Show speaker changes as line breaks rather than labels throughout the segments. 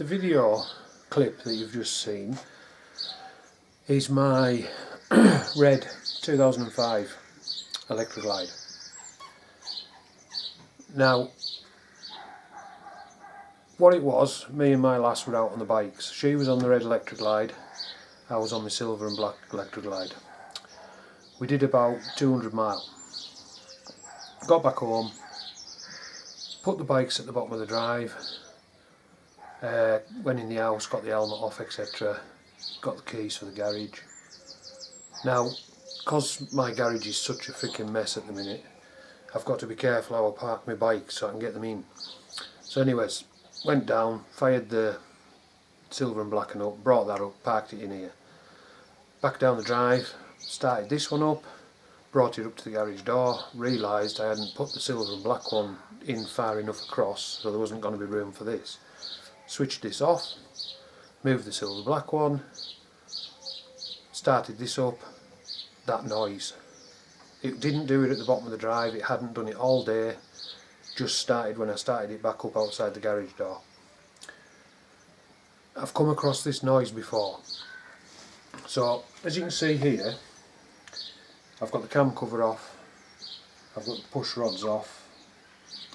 The video clip that you've just seen is my red 2005 Electra Glide. Now, what it was, me and my lass were out on the bikes. She was on the red Electra Glide, I was on my silver and black Electra Glide. We did about 200 mile. Got back home, put the bikes at the bottom of the drive, went in the house, got the helmet off, etc. Got the keys for the garage. Now, because my garage is such a freaking mess at the minute, I've got to be careful how I park my bikes so I can get them in. So anyways, went down, fired the silver and black and up, brought that up, parked it in here. Back down the drive, started this one up, brought it up to the garage door, realised I hadn't put the silver and black one in far enough across, so there wasn't going to be room for this. Switched this off, moved the silver black one, started this up. That noise, it didn't do it at the bottom of the drive, it hadn't done it all day, just started when I started it back up outside the garage door. I've come across this noise before. So as you can see here, I've got the cam cover off, I've got the push rods off,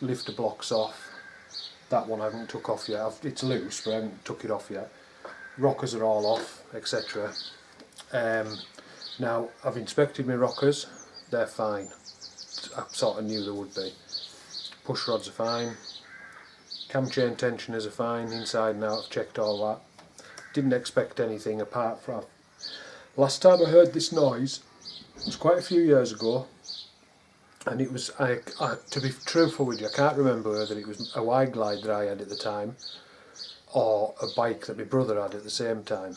lifter blocks off. That one I haven't took off yet. It's loose, but I haven't took it off yet. Rockers are all off, etc. Now I've inspected my rockers, they're fine. I sort of knew they would be. Push rods are fine. Cam chain tensioners are fine, inside and out. I've checked all that. Didn't expect anything apart from... Last time I heard this noise was quite a few years ago. And it was, to be truthful with you, I can't remember whether it was a wide glide that I had at the time or a bike that my brother had at the same time.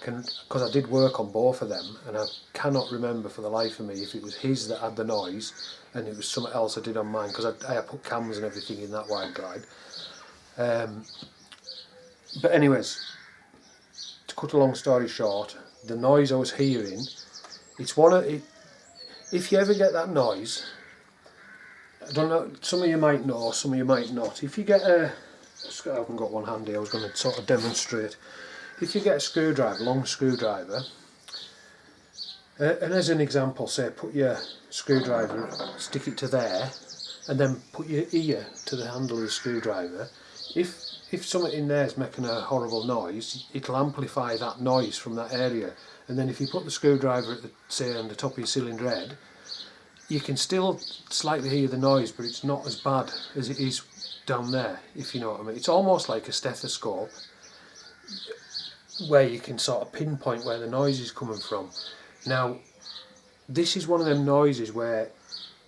Because I did work on both of them, and I cannot remember for the life of me if it was his that had the noise and it was something else I did on mine, because I put cams and everything in that wide glide. But anyways, to cut a long story short, the noise I was hearing, it's one of it. If you ever get that noise, I don't know, some of you might know, some of you might not. If you get I haven't got one handy, I was going to sort of demonstrate. If you get a screwdriver, long screwdriver, and as an example, say put your screwdriver, stick it to there, and then put your ear to the handle of the screwdriver. If something in there is making a horrible noise, it'll amplify that noise from that area. And then if you put the screwdriver at the, say, on the top of your cylinder head, you can still slightly hear the noise, but it's not as bad as it is down there, if you know what I mean. It's almost like a stethoscope, where you can sort of pinpoint where the noise is coming from. Now, this is one of them noises where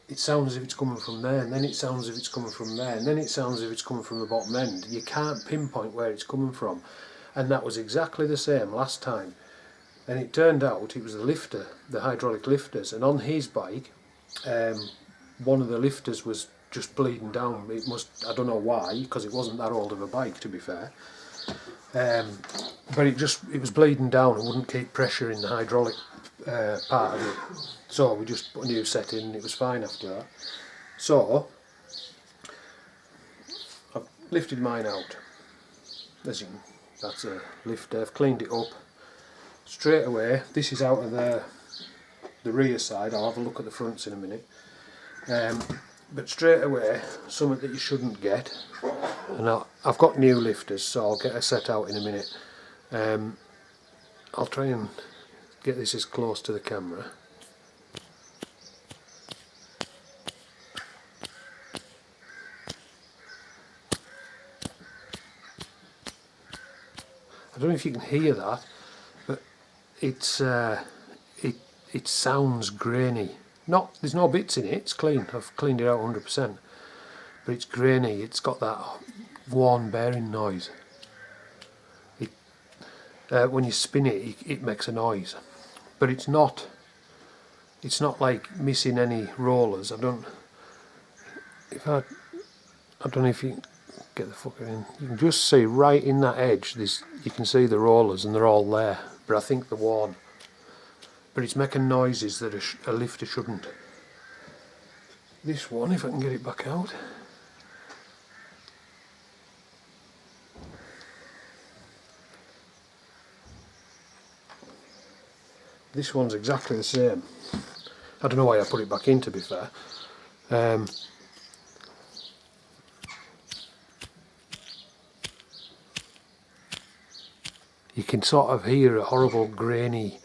it sounds as if it's coming from there, and then it sounds as if it's coming from there, and then it sounds as if it's coming from the bottom end. You can't pinpoint where it's coming from. And that was exactly the same last time. And it turned out it was the lifter, the hydraulic lifters, and on his bike, one of the lifters was just bleeding down. It must, I don't know why, because it wasn't that old of a bike, to be fair. But it was bleeding down and wouldn't keep pressure in the hydraulic part of it. So we just put a new set in and it was fine after that. So I've lifted mine out. As you can, that's a lifter. I've cleaned it up. Straight away, this is out of the rear side. I'll have a look at the fronts in a minute. But straight away, something that you shouldn't get, and I've got new lifters, so I'll get a set out in a minute. I'll try and get this as close to the camera. I don't know if you can hear that, but it's it sounds grainy. There's no bits in it, it's clean, I've cleaned it out 100%, but it's grainy, it's got that worn bearing noise. When you spin it, it makes a noise, but it's not like missing any rollers. I don't know if you get the fucker in, you can just see right in that edge, you can see the rollers and they're all there, but I think they're worn. But it's making noises that a lifter shouldn't. This one, if I can get it back out. This one's exactly the same. I don't know why I put it back in, to be fair. You can sort of hear a horrible grainy,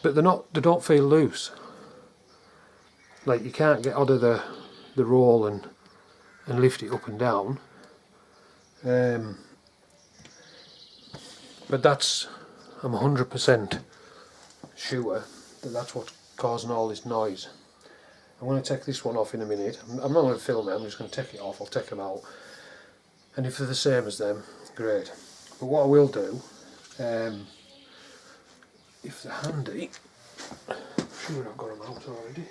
but they don't feel loose. Like you can't get out of the roll and lift it up and down. But that's, I'm 100% sure that that's what's causing all this noise. I'm going to take this one off in a minute. I'm not going to film it, I'm just going to take it off. I'll take them out, and if they're the same as them, great. But what I will do, if they're handy, I'm sure I've got them out already.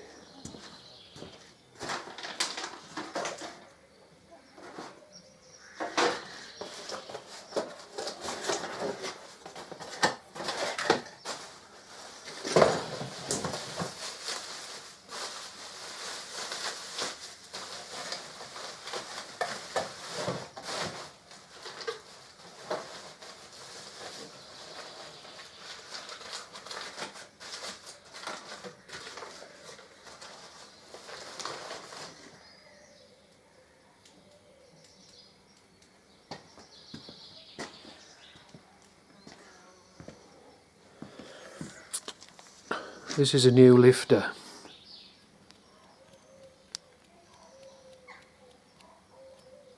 This is a new lifter.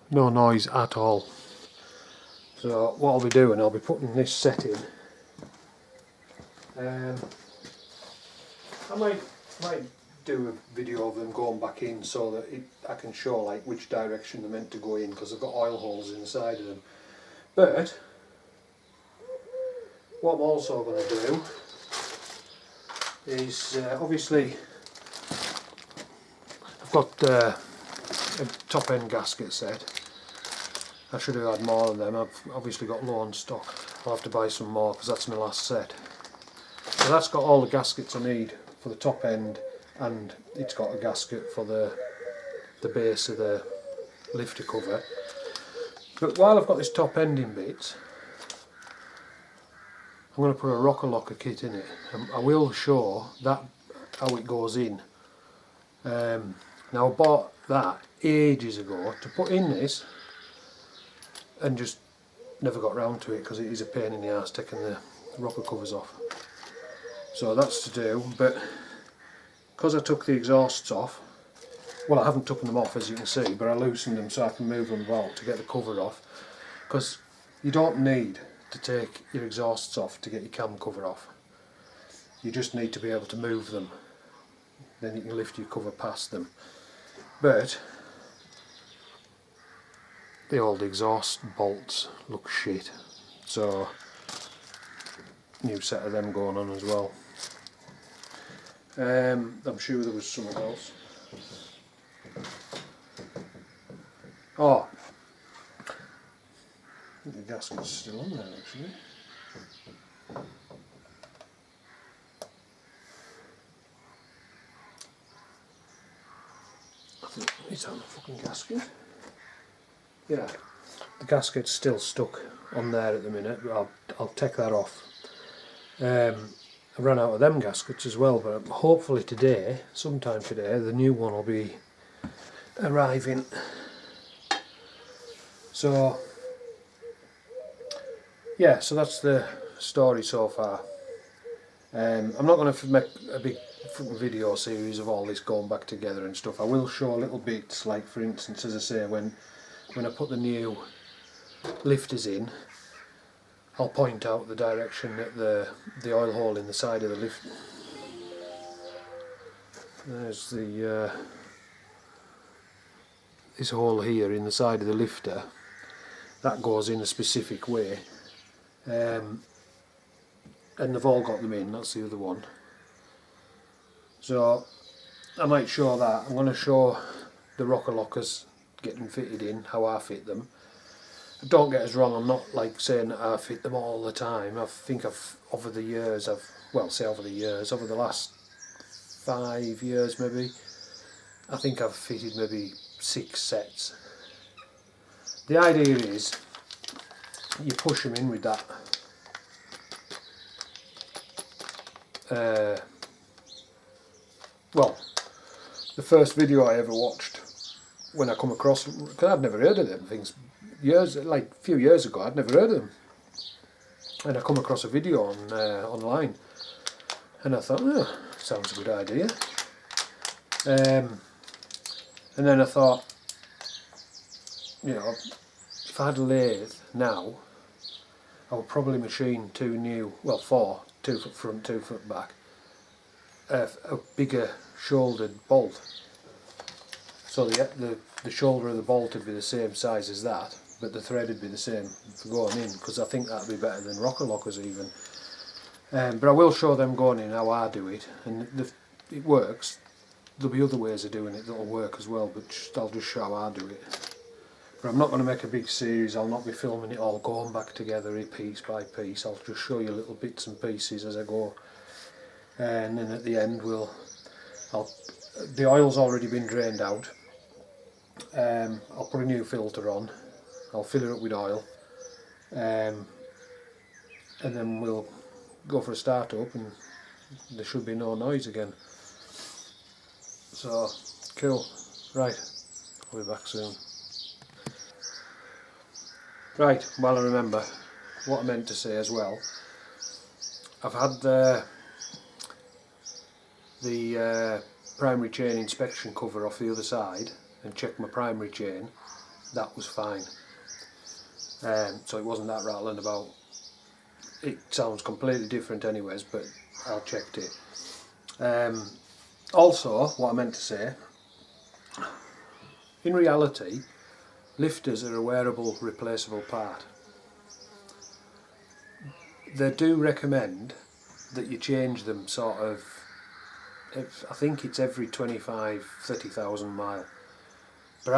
No noise at all. So what I'll be doing, I'll be putting this set in. I might do a video of them going back in so that I can show like which direction they're meant to go in, because I've got oil holes inside of them. But what I'm also going to do is obviously I've got a top end gasket set. I should have had more of them. I've obviously got low on stock. I'll have to buy some more because that's my last set. So that's got all the gaskets I need for the top end, and it's got a gasket for the base of the lifter cover. But while I've got this top end in bits, I'm going to put a rocker locker kit in it. I will show that how it goes in. Now I bought that ages ago to put in this, and just never got round to it because it is a pain in the arse taking the rocker covers off. So that's to do, but because I took the exhausts off, well, I haven't taken them off as you can see, but I loosened them so I can move them about to get the cover off, because you don't need to take your exhausts off to get your cam cover off. You just need to be able to move them, then you can lift your cover past them. But the old exhaust bolts look shit, so new set of them going on as well. I'm sure there was something else. Oh, I think the gasket's still on there actually. I think it's on the fucking gasket. Yeah, the gasket's still stuck on there at the minute, but I'll take that off. I ran out of them gaskets as well, but hopefully today, sometime today, the new one will be arriving. So yeah, so that's the story so far. I'm not going to make a big video series of all this going back together and stuff. I will show little bits, like for instance, as I say, when I put the new lifters in, I'll point out the direction that the oil hole in the side of the lift. There's the this hole here in the side of the lifter. That goes in a specific way, and they've all got them in. That's the other one. So I might show that. I'm going to show the rocker lockers getting fitted in, how I fit them. Don't get us wrong, I'm not like saying that I fit them all the time. I think over the last 5 years maybe, I think I've fitted maybe 6 sets. The idea is you push them in with that well, the first video I ever watched when I come across, because I'd never heard of them things, a few years ago, I'd never heard of them, and I come across a video on online, and I thought, oh, sounds a good idea, and then I thought, you know, if I had a lathe now, I would probably machine four, 2 foot front, 2 foot back, a bigger shouldered bolt. So the shoulder of the bolt would be the same size as that, but the thread would be the same for going in, because I think that would be better than rocker lockers even. But I will show them going in how I do it, and it works. There'll be other ways of doing it that'll work as well, but I'll just show how I do it. But I'm not going to make a big series. I'll not be filming it all going back together piece by piece. I'll just show you little bits and pieces as I go, and then at the end the oil's already been drained out. I'll put a new filter on. I'll fill it up with oil, and then we'll go for a start up, and there should be no noise again. So cool. Right, I'll be back soon. Right, while I remember what I meant to say as well, I've had the primary chain inspection cover off the other side and checked my primary chain. That was fine, so it wasn't that rattling about. It sounds completely different anyways, but I checked it. Also, what I meant to say, in reality, lifters are a wearable, replaceable part. They do recommend that you change them sort of, I think it's every 30,000 mile. But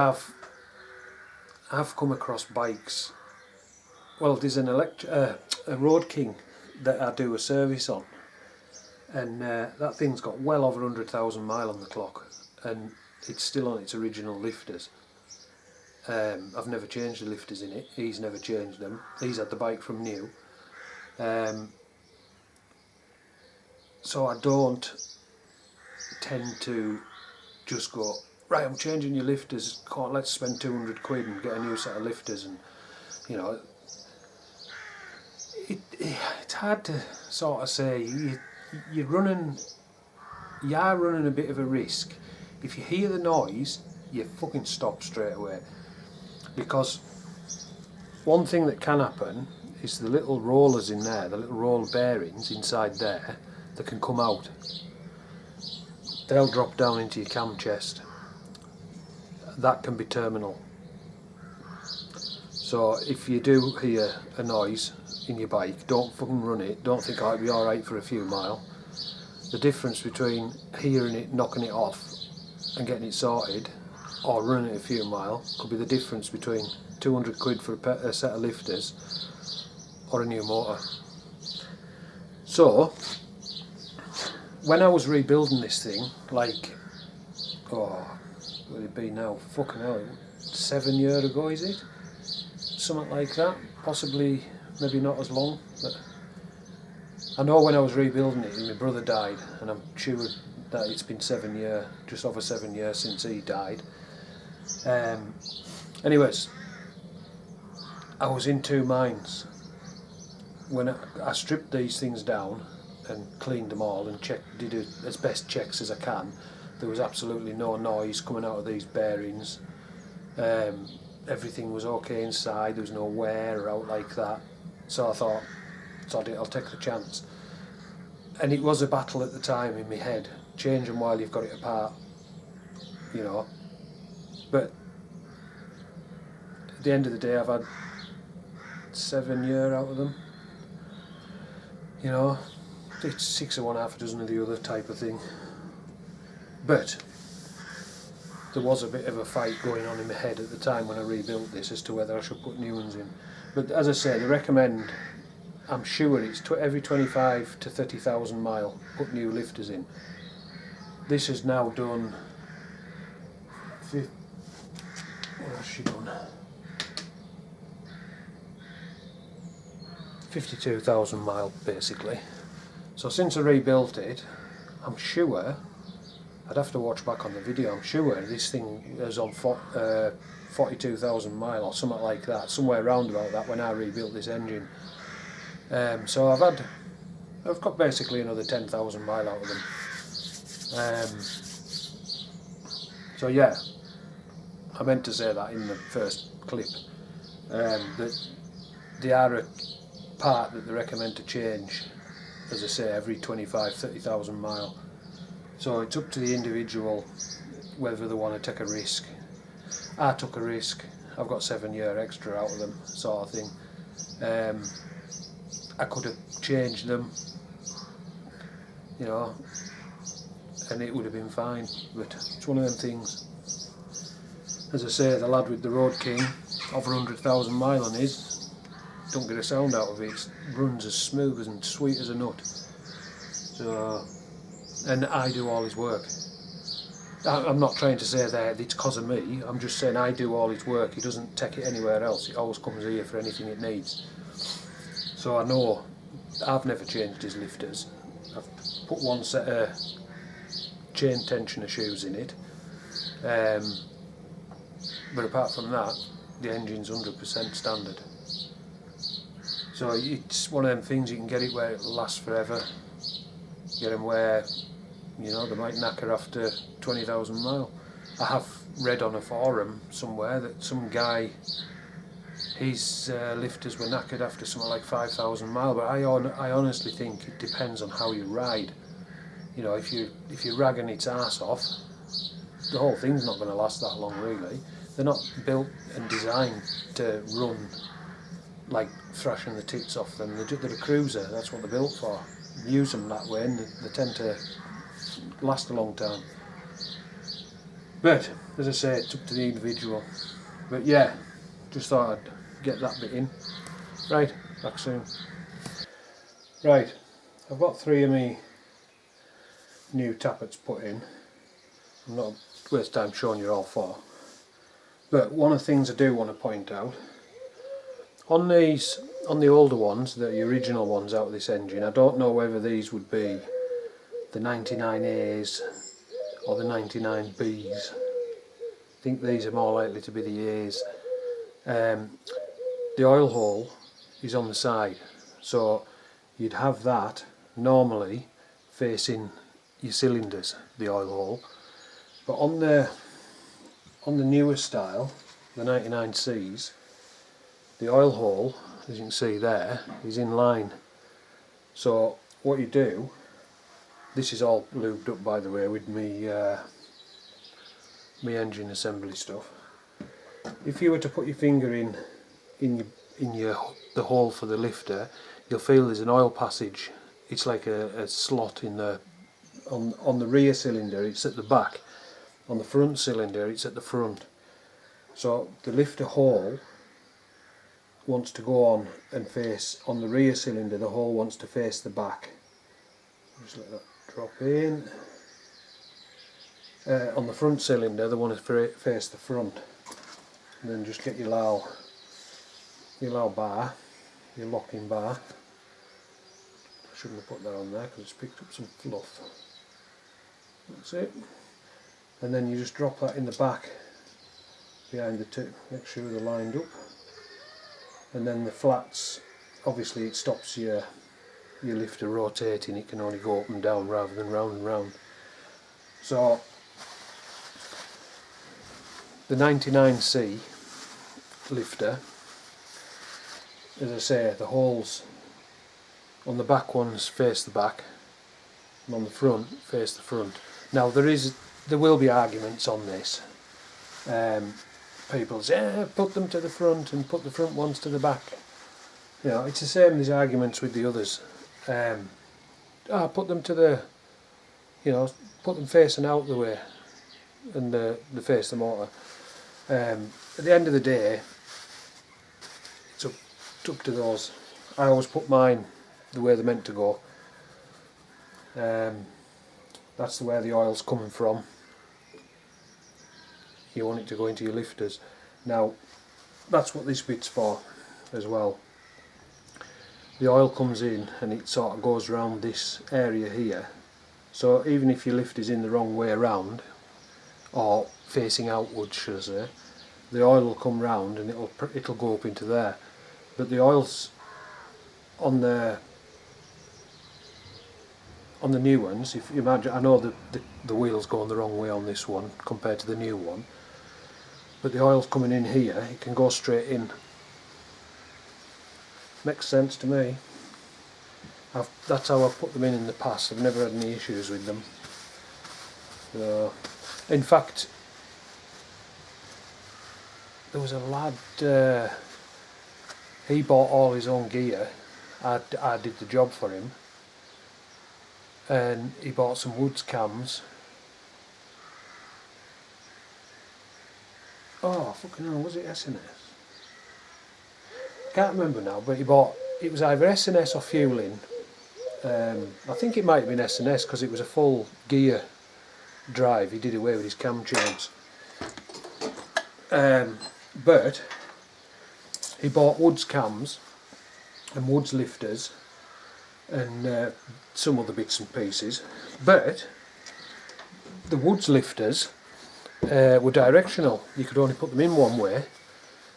I've come across bikes, well, there's an Electra, a Road King that I do a service on, and that thing's got well over 100,000 mile on the clock, and it's still on its original lifters. I've never changed the lifters in it, he's never changed them, he's had the bike from new. So I don't tend to just go, right, I'm changing your lifters, let's spend 200 quid and get a new set of lifters, and you know, it's hard to sort of say. You are running a bit of a risk. If you hear the noise, you fucking stop straight away. Because one thing that can happen is the little rollers in there, the little roll bearings inside there, that can come out. They'll drop down into your cam chest. That can be terminal. So if you do hear a noise in your bike, don't fucking run it. Don't think, oh, it'll be alright for a few mile. The difference between hearing it, knocking it off and getting it sorted, or running it a few mile, could be the difference between 200 quid for a set of lifters or a new motor. So when I was rebuilding this thing, like, what would it be now, fucking hell, 7 years ago, is it? Something like that, possibly, maybe not as long, but I know when I was rebuilding it, my brother died, and I'm sure that it's been 7 years, just over 7 years since he died. Anyways, I was in two minds. When I stripped these things down and cleaned them all and did as best checks as I can, there was absolutely no noise coming out of these bearings. Everything was okay inside, there was no wear or out like that. So I thought, I'll take the chance. And it was a battle at the time in my head, change them while you've got it apart, you know. But at the end of the day, I've had 7 years out of them, you know. It's 6 of one, half a dozen of the other type of thing. But there was a bit of a fight going on in my head at the time when I rebuilt this as to whether I should put new ones in. But as I say, they recommend, I'm sure it's every 25 to 30,000 mile, put new lifters in. This has now done, what has she done? 52,000 mile basically. So since I rebuilt it, I'm sure, I'd have to watch back on the video, I'm sure this thing is on 42,000 mile or something like that, somewhere around about that when I rebuilt this engine. So I've got basically another 10,000 mile out of them. So yeah, I meant to say that in the first clip, that they are a part that they recommend to change, as I say, every 25-30,000 mile. So it's up to the individual whether they want to take a risk. I took a risk, I've got 7 year extra out of them, sort of thing. I could have changed them, you know, and it would have been fine, but it's one of them things. As I say, the lad with the Road King, over 100,000 mile on his, don't get a sound out of it, it runs as smooth and sweet as a nut. So, and I do all his work. I'm not trying to say that it's because of me, I'm just saying I do all his work, he doesn't take it anywhere else, it always comes here for anything it needs. So I know, I've never changed his lifters, I've put one set of chain tensioner shoes in it, but apart from that, the engine's 100% standard. So it's one of them things, you can get it where it'll last forever, get them where, you know, they might knacker after 20,000 mile. I have read on a forum somewhere that some guy, his lifters were knackered after something like 5,000 mile, but I honestly think it depends on how you ride. You know, if you're ragging its arse off, the whole thing's not going to last that long really. They're not built and designed to run like thrashing the tits off them. They're a cruiser, that's what they're built for. Use them that way and they tend to last a long time. But as I say, it's up to the individual. But yeah, just thought I'd get that bit in. Right, back soon. Right, I've got 3 of me new tappets put in. I'm not waste time showing you all 4. But one of the things I do want to point out, on the older ones, the original ones out of this engine, I don't know whether these would be the 99As or the 99Bs. I think these are more likely to be the A's. The oil hole is on the side, so you'd have that normally facing your cylinders, the oil hole. But on the newer style, the 99Cs, the oil hole, as you can see there, is in line. So what you do, this is all lubed up by the way with me engine assembly stuff. If you were to put your finger in the hole for the lifter, you'll feel there's an oil passage. It's like a slot in the on the rear cylinder, it's at the back. On the front cylinder, it's at the front. So the lifter hole wants to go on and face on the rear cylinder. The hole wants to face the back. Just let that drop in. On the front cylinder, they want to face the front. And then just get your low bar, your locking bar. I shouldn't have put that on there because it's picked up some fluff. That's it. And then you just drop that in the back behind the two, make sure they're lined up. And then the flats, obviously it stops your lifter rotating, it can only go up and down rather than round and round. So the 99C lifter, as I say, the holes on the back ones face the back and on the front face the front. Now there will be arguments on this. People say, put them to the front and put the front ones to the back. You know, it's the same as arguments with the others. Put them to the, you know, put them facing out the way and the face the motor. At the end of the day, it's up to those. I always put mine the way they're meant to go. That's the way the oil's coming from. You want it to go into your lifters. Now that's what this bit's for as well. the oil comes in and it sort of goes around this area here. So even if your lift is in the wrong way around, or facing outwards should I say, the oil will come round and it'll go up into there. But the oils on the new ones, if you imagine, I know the wheel's going the wrong way on this one compared to the new one, but the oil's coming in here, it can go straight in. Makes sense to me. That's how I've put them in the past. I've never had any issues with them. In fact, there was a lad, he bought all his own gear. I did the job for him, and he bought some Woods cams. Oh fucking hell, was it S&S? Can't remember now, but it was either S&S or Fueling. I think it might have been S&S because it was a full gear drive. He did away with his cam chains. But he bought Woods cams and Woods lifters and some other bits and pieces. But the Woods lifters were directional. You could only put them in one way,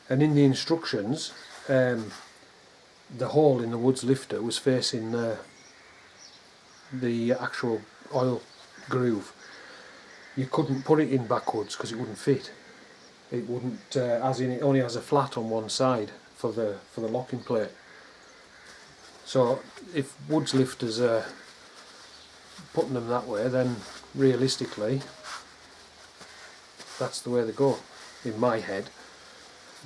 and in the instructions the hole in the Woods lifter was facing the actual oil groove. You couldn't put it in backwards because it wouldn't fit. It wouldn't, as in it only has a flat on one side for the locking plate. So if Woods lifters are putting them that way, then realistically that's the way they go in my head.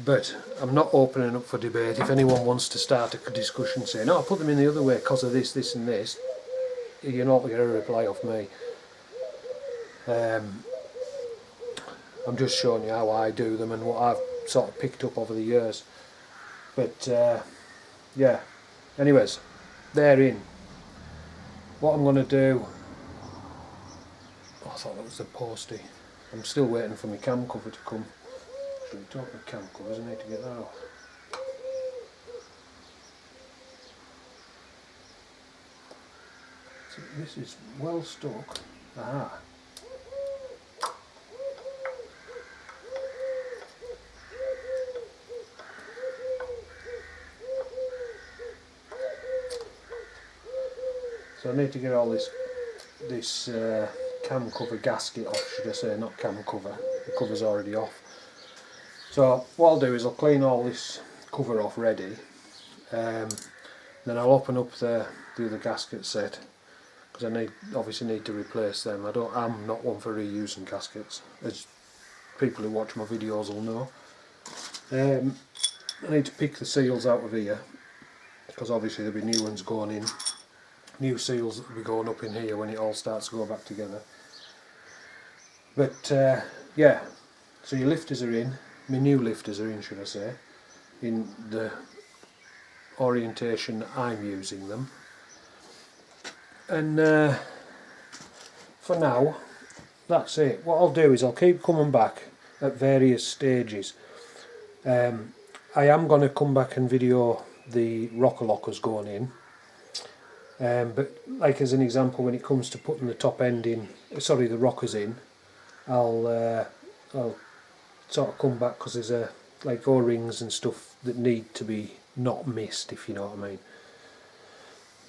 But I'm not opening up for debate. If anyone wants to start a discussion saying, "Oh, I put them in the other way because of this, this and this," you're not going to get a reply off me. I'm just showing you how I do them and what I've sort of picked up over the years. But yeah, anyways, they're in. What I'm going to do, oh, I thought that was the postie. I'm still waiting for my cam cover to come. Actually, talking of cam covers, I need to get that off. So this is well stuck. Aha. So I need to get all this cam cover gasket off, should I say, not cam cover. The cover's already off. So what I'll do is I'll clean all this cover off ready. Then I'll open up the other gasket set, because I obviously need to replace them. I'm not one for reusing gaskets, as people who watch my videos will know. I need to pick the seals out of here, because obviously there'll be new ones going in. New seals that will be going up in here when it all starts to go back together. But yeah, so your lifters are in, my new lifters are in, should I say, in the orientation I'm using them. And for now, that's it. What I'll do is I'll keep coming back at various stages. I am going to come back and video the rocker lockers going in. But like as an example, when it comes to putting the top end in, sorry, the rockers in, I'll sort of come back, because there's like O-rings and stuff that need to be not missed, if you know what I mean.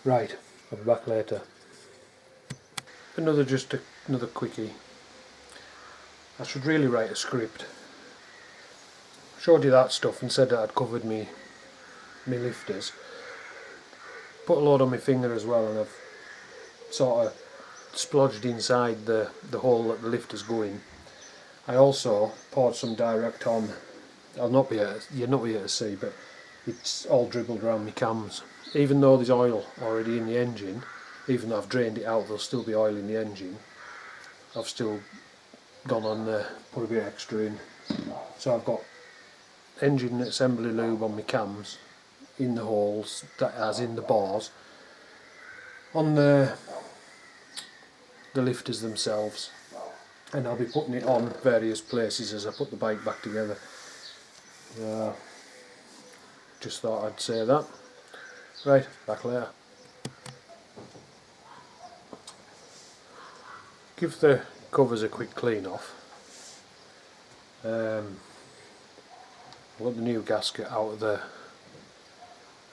Right, I'll be back later. Another quickie. I should really write a script. Showed you that stuff and said that I'd covered me lifters. Put a load on my finger as well, and I've sort of splodged inside the hole that the lifters go in. I also poured some direct on. You're not be able to see, but it's all dribbled around my cams. Even though there's oil already in the engine, even though I've drained it out, there'll still be oil in the engine. I've still gone on there, put a bit extra in. So I've got engine assembly lube on my cams, in the holes, as in the bars, on the lifters themselves, and I'll be putting it on various places as I put the bike back together. Just thought I'd say that. Right, back later. Give the covers a quick clean off. I've got the new gasket out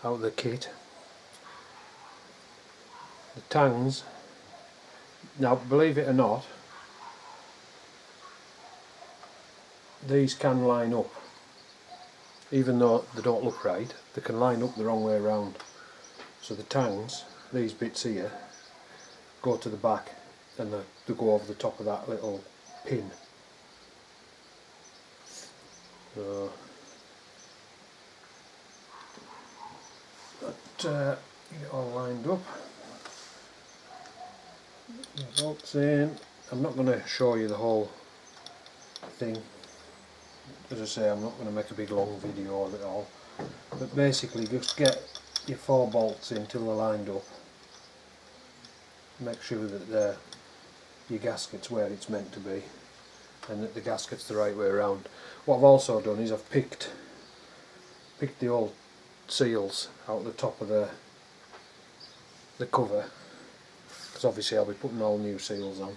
of the kit. The tangs, now believe it or not, these can line up. Even though they don't look right, they can line up the wrong way around. So the tangs, these bits here, go to the back and they go over the top of that little pin. So that get it all lined up. The bolts in. I'm not going to show you the whole thing. As I say, I'm not going to make a big long video of it all. But basically just get your 4 bolts in till they're lined up. Make sure that your gasket's where it's meant to be and that the gasket's the right way around. What I've also done is I've picked the old seals out the top of the cover, because obviously I'll be putting all new seals on.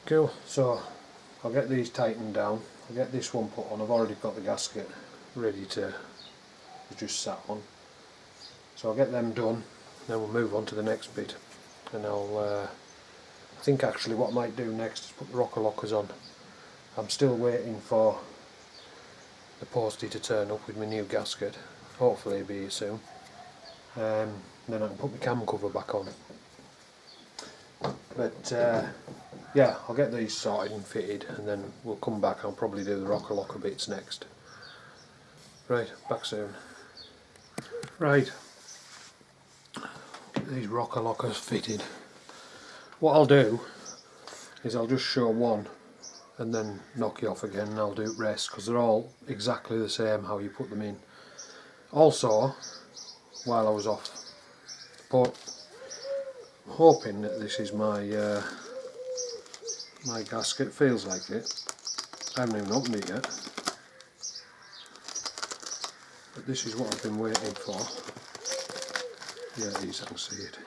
Cool, so I'll get these tightened down, I'll get this one put on. I've already got the gasket ready to just sat on, so I'll get them done, then we'll move on to the next bit. And I think actually what I might do next is put the rocker lockers on. I'm still waiting for the postie to turn up with my new gasket, hopefully it'll be here soon. Then I can put my cam cover back on. But yeah, I'll get these sorted and fitted and then we'll come back. I'll probably do the rocker locker bits next. Right, back soon. Right, get these rocker lockers fitted. What I'll do is I'll just show one and then knock you off again and I'll do rest, because they're all exactly the same how you put them in. Also, while I was off, hoping that this is my my gasket. Feels like it. I haven't even opened it yet, but this is what I've been waiting for. Yeah, it is, I can see it.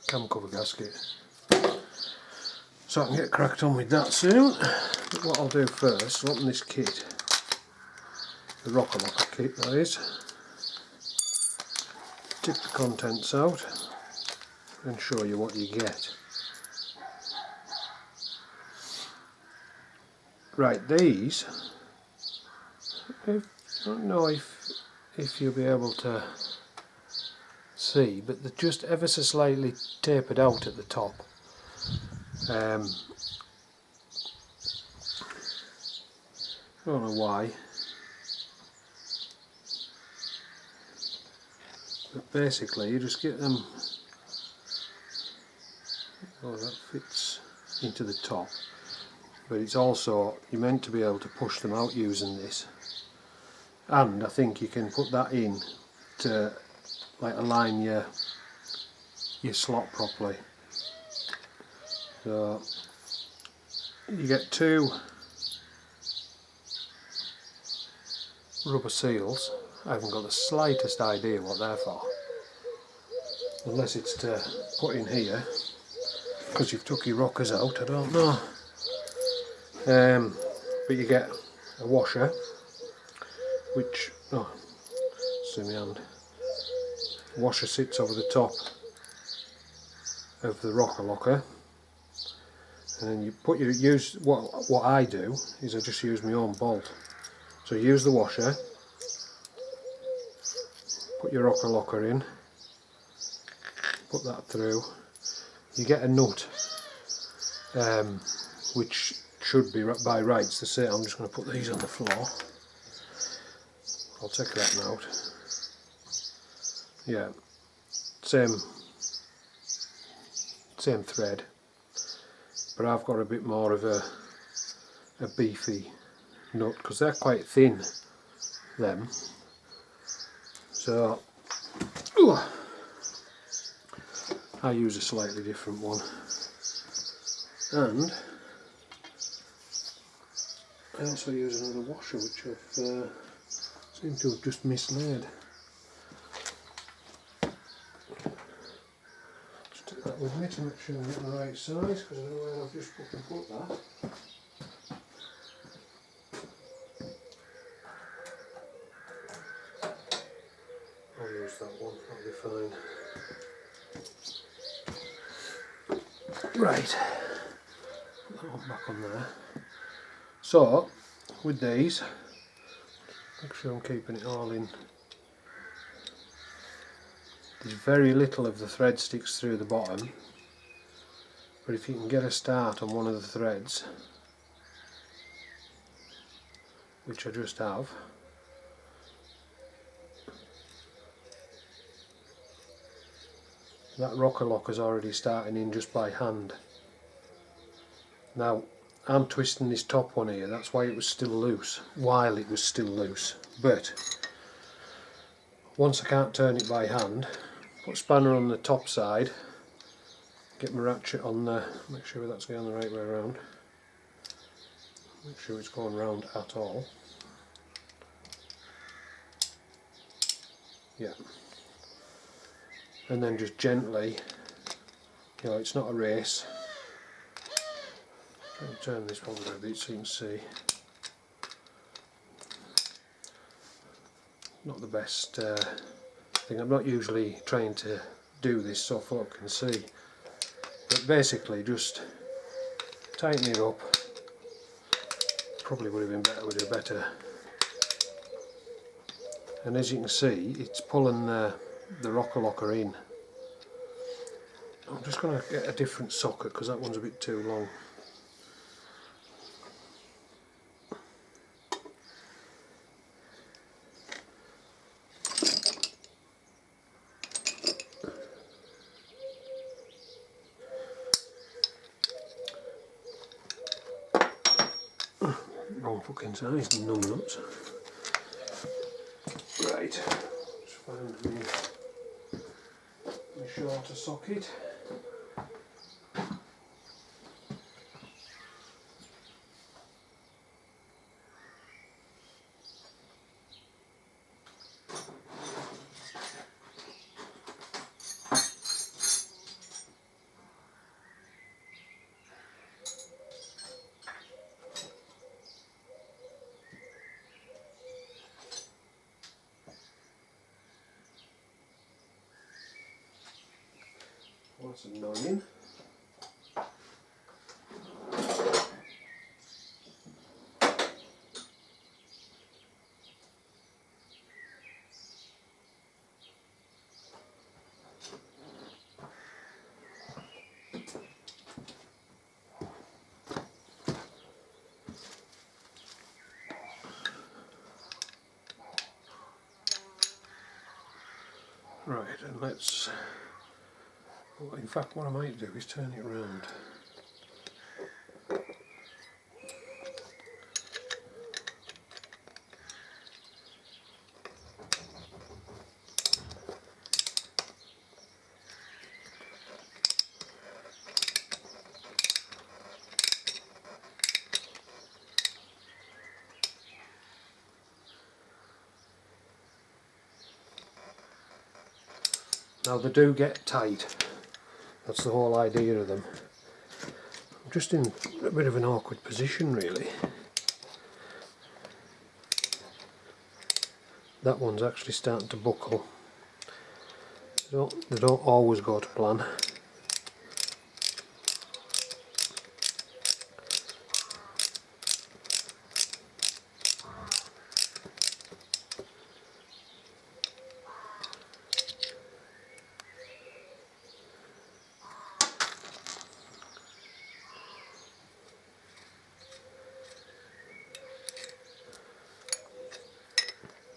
Cam cover gasket. So I can get cracked on with that soon. But what I'll do first, I'll open this kit, the rocker locker kit that is, take the contents out and show you what you get. Right, these, I don't know if you'll be able to see, but they're just ever so slightly tapered out at the top. I don't know why, but basically you just get them. Oh, that fits into the top, but it's also, you're meant to be able to push them out using this, and I think you can put that in to like align your slot properly. So you get 2 rubber seals. I haven't got the slightest idea what they're for, unless it's to put in here because you've took your rockers out, I don't know. But you get a washer, which, oh, see my hand. Washer sits over the top of the rocker locker, and then you put what I do is I just use my own bolt. So you use the washer, put your rocker locker in, put that through, you get a nut which should be by rights the same. I'm just going to put these on the floor. I'll take that out. Yeah, same thread, but I've got a bit more of a beefy nut because they're quite thin, them. So I use a slightly different one, and I also use another washer which I've seem to have just mislaid. Just take that with me to make sure I get the right size, because I don't know where I've just put that. I'll use that one, that'll be fine. Right, put that one back on there. So, with these, make sure I'm keeping it all in. There's very little of the thread sticks through the bottom, but if you can get a start on one of the threads, which I just have, that rocker lock is already starting in just by hand. Now I'm twisting this top one here, that's why it was still loose, while it was still loose. But once I can't turn it by hand, put a spanner on the top side, get my ratchet on there, make sure that's going the right way around, make sure it's going round at all. Yeah. And then just gently, you know, it's not a race. I'll turn this one a bit so you can see. Not the best thing. I'm not usually trying to do this so folk can see, but basically just tighten it up. Probably would have been better with a better. And as you can see, it's pulling the rocker locker in. I'm just going to get a different socket because that one's a bit too long. Wrong fucking size, numbnuts. Right, just find my shorter socket. That's annoying. Right, and let's, well, in fact what I might do is turn it around. Now they do get tight, that's the whole idea of them. I'm just in a bit of an awkward position really. That one's actually starting to buckle. They don't always go to plan.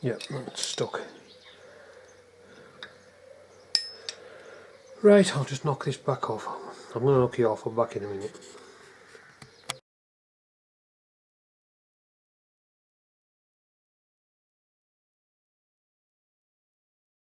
Yep, that's stuck. Right, I'll just knock this back off. I'm going to knock you off, I'll be back in a minute.